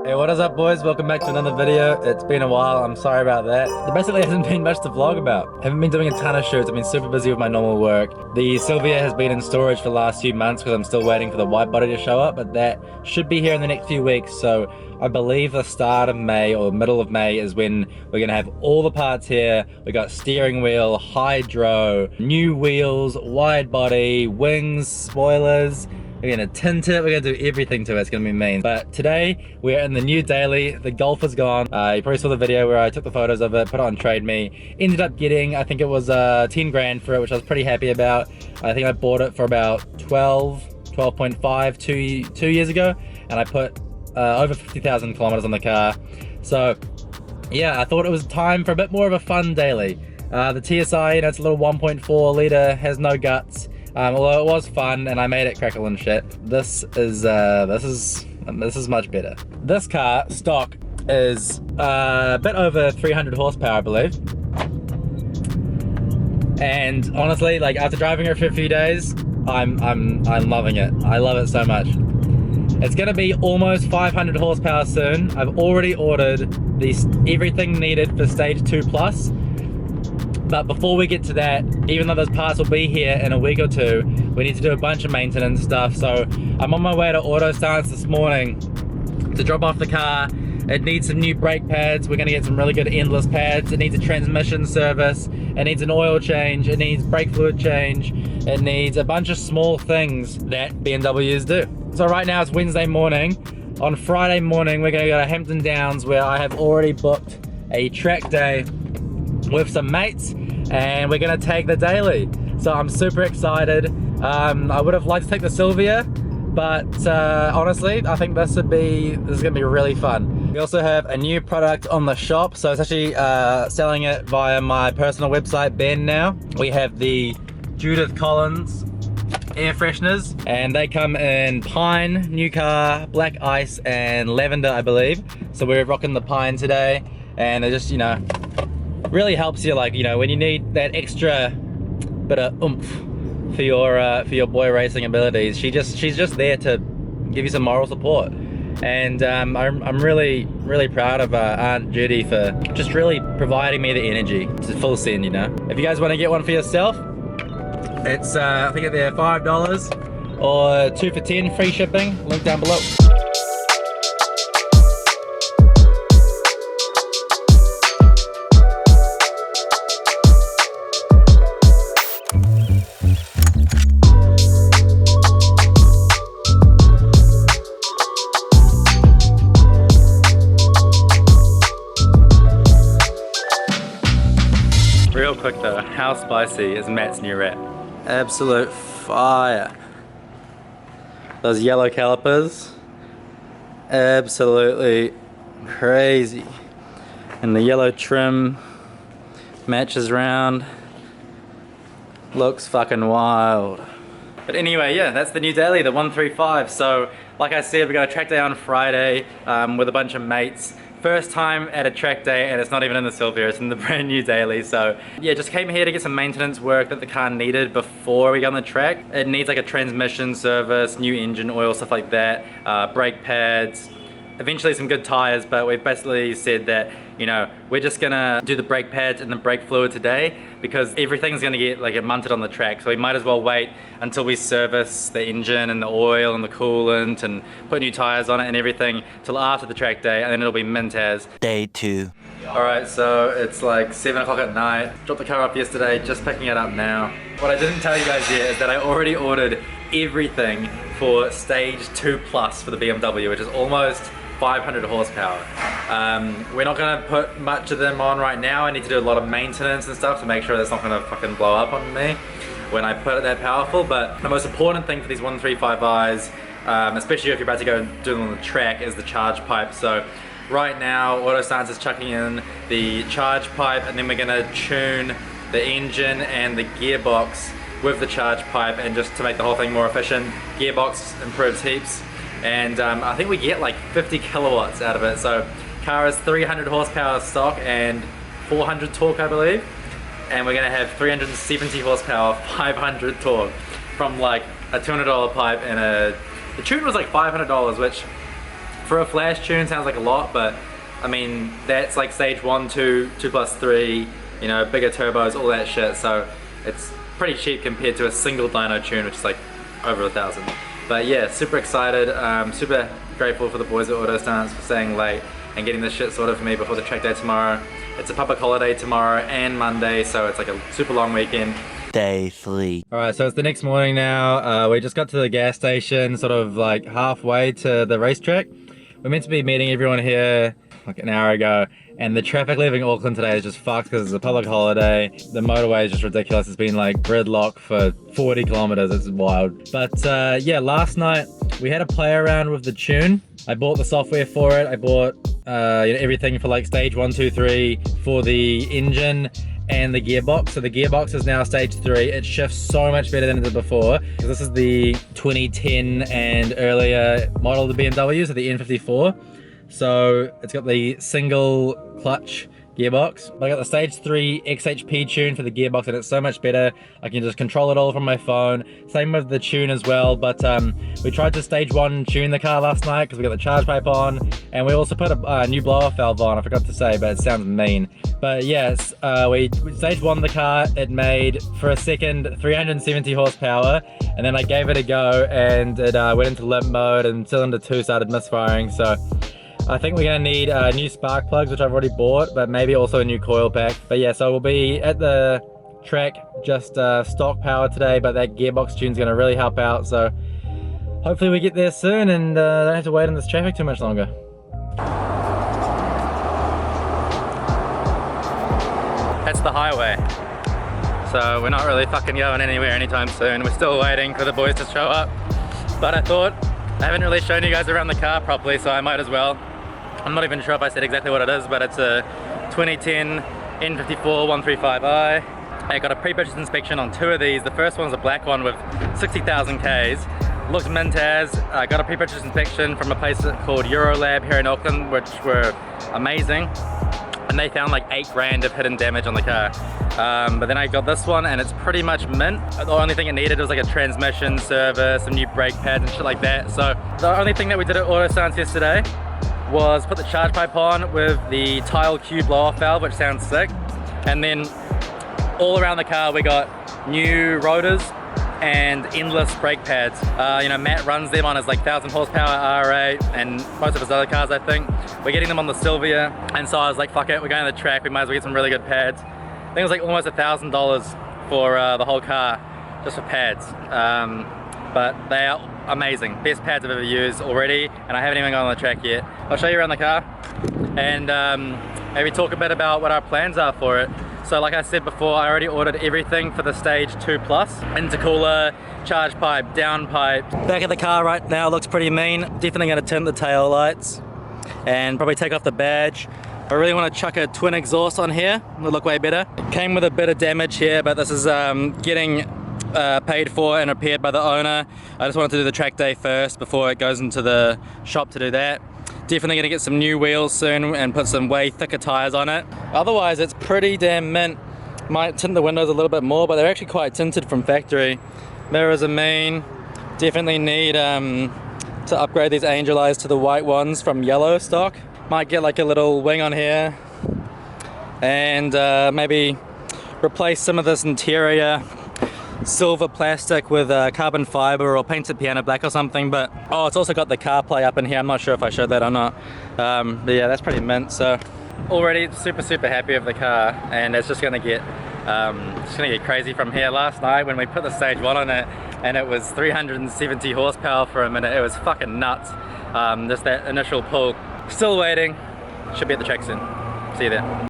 Hey, what is up, boys? Welcome back to another video. It's been a while, I'm sorry about that. There basically hasn't been much to vlog about. Haven't been doing a ton of shoots, I've been super busy with my normal work. The Silvia has been in storage for the last few months because I'm still waiting for the white body to show up, but that should be here in the next few weeks, so I believe the start of May or middle of May is when we're gonna have all the parts here. We got steering wheel, hydro, new wheels, wide body, wings, spoilers. We're gonna tint it, we're gonna do everything to it, it's gonna be mean. But today, we're in the new daily, the Golf is gone. You probably saw the video where I took the photos of it, put it on Trade Me. Ended up getting, I think it was 10 grand for it, which I was pretty happy about. I think I bought it for about 12.5 two years ago, and I put over 50,000 kilometers on the car. So yeah, I thought it was time for a bit more of a fun daily. The TSI, you know, it's a little 1.4 liter, has no guts. Although it was fun and I made it crackle and shit. This is much better. This car stock is a bit over 300 horsepower, I believe. And honestly, like after driving it for a few days, I'm loving it. I love it so much. It's gonna be almost 500 horsepower soon. I've already ordered everything needed for stage 2+. But before we get to that, even though those parts will be here in a week or two, we need to do a bunch of maintenance stuff. So I'm on my way to Auto Stance this morning to drop off the car. It needs some new brake pads. We're gonna get some really good endless pads. It needs a transmission service. It needs an oil change. It needs brake fluid change. It needs a bunch of small things that BMWs do. So right now it's Wednesday morning. On Friday morning, we're gonna go to Hampton Downs, where I have already booked a track day with some mates, and we're gonna take the daily. So I'm super excited. I would have liked to take the Silvia, but honestly, I think this is gonna be really fun. We also have a new product on the shop, so it's actually selling it via my personal website, Ben now. We have the Judith Collins air fresheners, and they come in pine, new car, black ice, and lavender, I believe. So we're rocking the pine today, and they just, you know, really helps you, like, you know, when you need that extra bit of oomph for your boy racing abilities. She's just there to give you some moral support, and I'm really proud of Aunt Judy for just really providing me the energy to full send, you know. If you guys want to get one for yourself, it's I think they're $5 or 2 for 10, free shipping, link down below. Real quick though, how spicy is Matt's new wrap? Absolute fire. Those yellow calipers, absolutely crazy. And the yellow trim matches round, looks fucking wild. But anyway, yeah, that's the new daily, the 135. So like I said, we got a track day on Friday with a bunch of mates. First time at a track day, and it's not even in the Silvia, it's in the brand new daily. So yeah, just came here to get some maintenance work that the car needed before we got on the track. It needs like a transmission service, new engine oil, stuff like that, brake pads, eventually some good tires, but we've basically said that, you know, we're just gonna do the brake pads and the brake fluid today because everything's gonna get like munted on the track, so we might as well wait until we service the engine and the oil and the coolant and put new tires on it and everything till after the track day, and then it'll be mint as day 2. Alright, so it's like 7 o'clock at night. Dropped the car off yesterday, just picking it up now. What I didn't tell you guys yet is that I already ordered everything for stage 2+ for the BMW, which is almost 500 horsepower. We're not gonna put much of them on right now. I need to do a lot of maintenance and stuff to make sure that's not gonna fucking blow up on me when I put it that powerful. But the most important thing for these 135i's, especially if you're about to go do them on the track, is the charge pipe. So right now, Auto Stance is chucking in the charge pipe, and then we're gonna tune the engine and the gearbox with the charge pipe, and just to make the whole thing more efficient. Gearbox improves heaps. And I think we get like 50 kilowatts out of it. So car is 300 horsepower stock and 400 torque, I believe. And we're gonna have 370 horsepower, 500 torque from like a $200 pipe, and the tune was like $500, which For a flash tune, sounds like a lot, but I mean, that's like stage 1, 2, 2+3, you know, bigger turbos, all that shit, so it's pretty cheap compared to a single dyno tune, which is like over 1,000. But yeah, super excited, super grateful for the boys at Auto Stance for staying late and getting this shit sorted for me before the track day tomorrow. It's a public holiday tomorrow and Monday, so it's like a super long weekend. Day 3. Alright, so it's the next morning now. We just got to the gas station, sort of like halfway to the racetrack. We're meant to be meeting everyone here like an hour ago, and the traffic leaving Auckland today is just fucked because it's a public holiday. The motorway is just ridiculous. It's been like gridlock for 40 kilometers. It's wild. But yeah, last night we had a play around with the tune. I bought the software for it. I bought you know, everything for like stage 1, 2, 3 for the engine and the gearbox. So the gearbox is now stage 3. It shifts so much better than it did before. This is the 2010 and earlier model of the BMW, so the N54. So it's got the single clutch gearbox. I got the stage 3 XHP tune for the gearbox, and it's so much better. I can just control it all from my phone. Same with the tune as well, but we tried to stage 1 tune the car last night because we got the charge pipe on, and we also put a new blow-off valve on. I forgot to say, but it sounds mean. But yes, we stage 1 the car. It made, for a second, 370 horsepower, and then I gave it a go, and it went into limp mode, and cylinder 2 started misfiring, so I think we're gonna need new spark plugs, which I've already bought, but maybe also a new coil pack. But yeah, so we'll be at the track just stock power today, but that gearbox tune's gonna really help out. So hopefully we get there soon and don't have to wait in this traffic too much longer. That's the highway. So we're not really fucking going anywhere anytime soon. We're still waiting for the boys to show up. But I thought, I haven't really shown you guys around the car properly, so I might as well. I'm not even sure if I said exactly what it is, but it's a 2010 N54 135i. I got a pre-purchase inspection on 2 of these. The first one's a black one with 60,000 Ks. Looks mint as. I got a pre-purchase inspection from a place called Eurolab here in Auckland, which were amazing. And they found like 8 grand of hidden damage on the car. But then I got this one and it's pretty much mint. The only thing it needed was like a transmission service, some new brake pads and shit like that. So the only thing that we did at Auto Stance yesterday was put the charge pipe on with the tile Q blow-off valve, which sounds sick. And then all around the car we got new rotors and endless brake pads. You know, Matt runs them on his like 1,000 horsepower R8 and most of his other cars, I think. We're getting them on the Silvia, and so I was like, fuck it, we're going to the track, we might as well get some really good pads. I think it was like almost $1,000 for the whole car, just for pads. But they are amazing. Best pads I've ever used already, and I haven't even gone on the track yet. I'll show you around the car, and maybe talk a bit about what our plans are for it. So like I said before, I already ordered everything for the stage 2 plus. Intercooler, charge pipe, downpipe. Back of the car right now looks pretty mean. Definitely gonna tint the tail lights and probably take off the badge. I really want to chuck a twin exhaust on here. It'll look way better. It came with a bit of damage here, but this is getting paid for and repaired by the owner. I just wanted to do the track day first before it goes into the shop to do that. Definitely gonna get some new wheels soon and put some way thicker tires on it. Otherwise, it's pretty damn mint. Might tint the windows a little bit more, but they're actually quite tinted from factory. Mirrors are mean. Definitely need to upgrade these angel eyes to the white ones from yellow stock. Might get like a little wing on here and maybe replace some of this interior silver plastic with carbon fiber or paint it piano black or something. But oh, it's also got the CarPlay up in here. I'm not sure if I showed that or not, but yeah, that's pretty mint. So already super happy with the car, and it's just gonna get crazy from here. Last night when we put the stage 1 on it and it was 370 horsepower for a minute, it was fucking nuts. Just that initial pull. Still waiting. Should be at the track soon. See you there.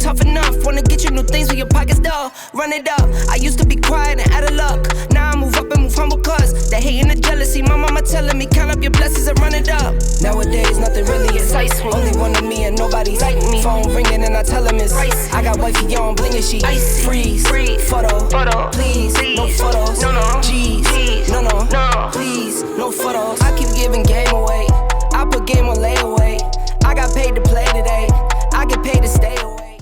tough enough. Wanna get you new things with your pockets dull. Run it up. I used to be quiet and out of luck. Now I move up and move humble cause the hate and the jealousy. My mama telling me count up your blessings and run it up. Nowadays nothing really excites me. Only one of me and nobody's like me. Phone ringing and I tell him it's I got wifey on bling and she freeze. Photo. Please. No photos. No. G's. No. Please. No photos. I keep giving game away. I put game on layaway. I got paid to play today. I get paid to stay away.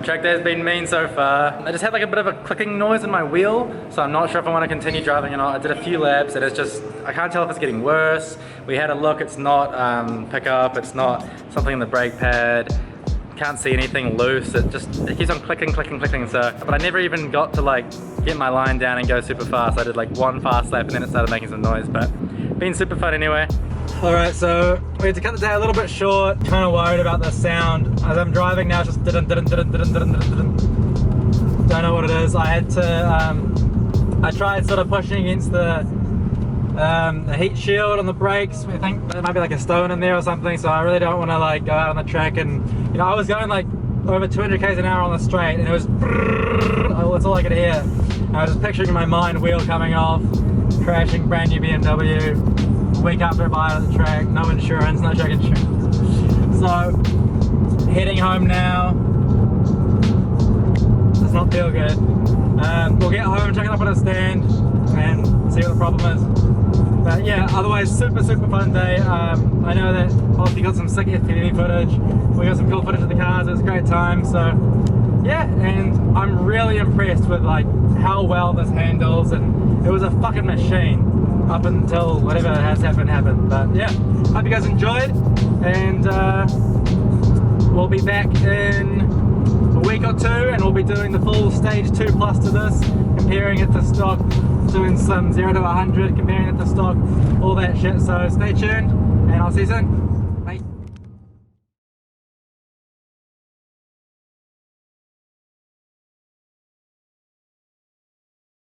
Track day has been mean so far. I just had like a bit of a clicking noise in my wheel, so I'm not sure if I want to continue driving or not. I did a few laps and it's just, I can't tell if it's getting worse. We had a look, it's not pickup, it's not something in the brake pad. Can't see anything loose, it keeps on clicking, so, but I never even got to like get my line down and go super fast. I did like one fast lap and then it started making some noise, but been super fun anyway. Alright, so we had to cut the day a little bit short. Kind of worried about the sound. As I'm driving now, it's just don't know what it is. I had to, I tried sort of pushing against the heat shield on the brakes. I think there might be like a stone in there or something, so I really don't want to like go out on the track and, you know, I was going like over 200 k's an hour on the straight and it was, that's all I could hear. I was just picturing in my mind wheel coming off, crashing brand new BMW. Week after I buy it at the track, no insurance, no track insurance. So, heading home now. Does not feel good. We'll get home, check it up on a stand, and see what the problem is. But yeah, otherwise super fun day. I know that obviously got some sick FPV footage. We got some cool footage of the cars. It was a great time. So yeah, and I'm really impressed with like how well this handles, and it was a fucking machine. Up until whatever has happened. But yeah, hope you guys enjoyed, and we'll be back in a week or two and we'll be doing the full stage 2 plus to this, comparing it to stock, doing some 0 to 100, comparing it to stock, all that shit. So stay tuned and I'll see you soon.